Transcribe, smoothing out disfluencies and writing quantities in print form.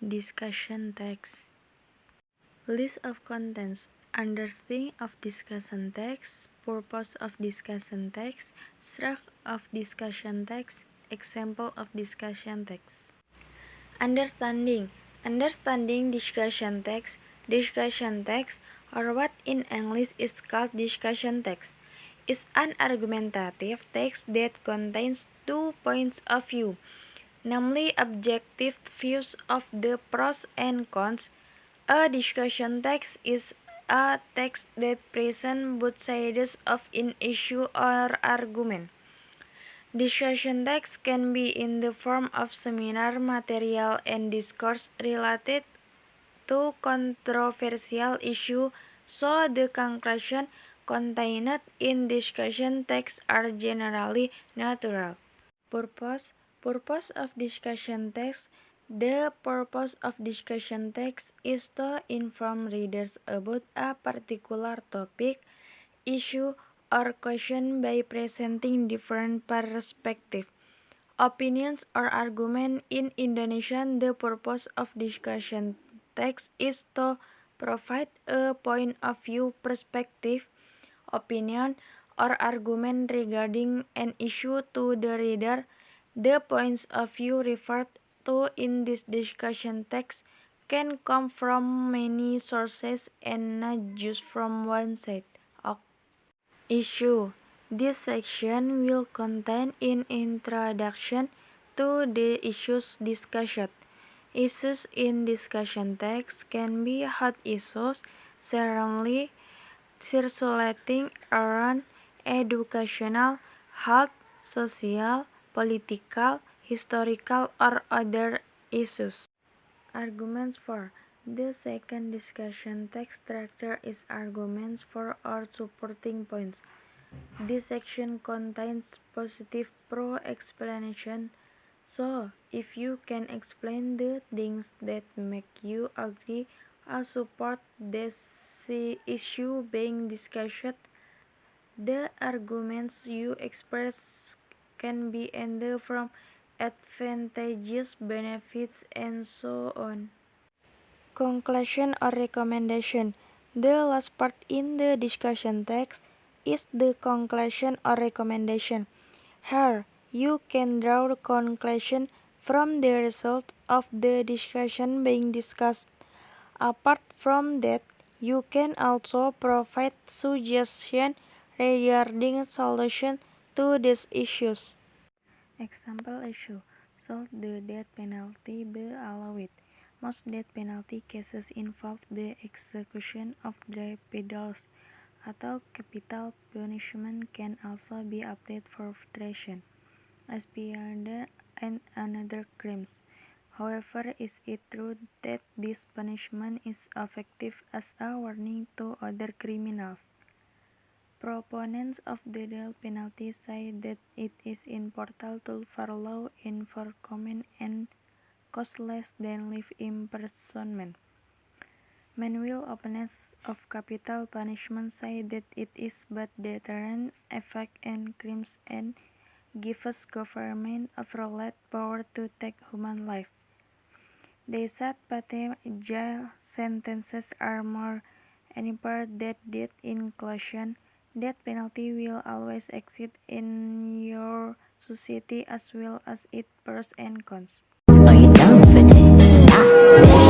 Discussion text. List of contents. Understanding of discussion text. Purpose of discussion text. Structure of discussion text. Example of discussion text. Understanding. Understanding discussion text. Discussion text, or what in English is called discussion text, is an argumentative text that contains 2 points of view, namely objective views of the pros and cons. A discussion text is a text that presents both sides of an issue or argument. Discussion text can be in the form of seminar material and discourse related to controversial issue, so the conclusion contained in discussion text are generally neutral. Purpose of discussion text. The purpose of discussion text is to inform readers about a particular topic, issue, or question by presenting different perspectives, opinions, or arguments. In Indonesian, the purpose of discussion text is to provide a point of view, perspective, opinion, or argument regarding an issue to the reader. The points of view referred to in this discussion text can come from many sources and not just from one side of issue. This section will contain an introduction to the issues discussed. Issues in discussion text can be hot issues, certainly circulating around educational, health, social, political, historical, or other issues. Arguments for. The second discussion text structure is arguments for or supporting points. This section contains positive pro explanation. So, if you can explain the things that make you agree or support this issue being discussed, the arguments you express can be ended from advantages, benefits, and so on. Conclusion or recommendation. The last part in the discussion text is the conclusion or recommendation. Here, you can draw the conclusion from the result of the discussion being discussed. Apart from that, you can also provide suggestions regarding solution to these issues. Example issue. Should the death penalty be allowed? Most death penalty cases involve the execution of dry pedals, although capital punishment can also be applied for filtration, espionage, and other crimes. However, is it true that this punishment is effective as a warning to other criminals? Proponents of the death penalty say that it is important tool for law enforcement and costs less than life imprisonment. Meanwhile, opponents of capital punishment say that it is bad deterrent effect and crimes and gives government overall power to take human life. They said patent jail sentences are more unfair than death inclusion. Death penalty will always exist in your society as well as its pros and cons. Are you down for this?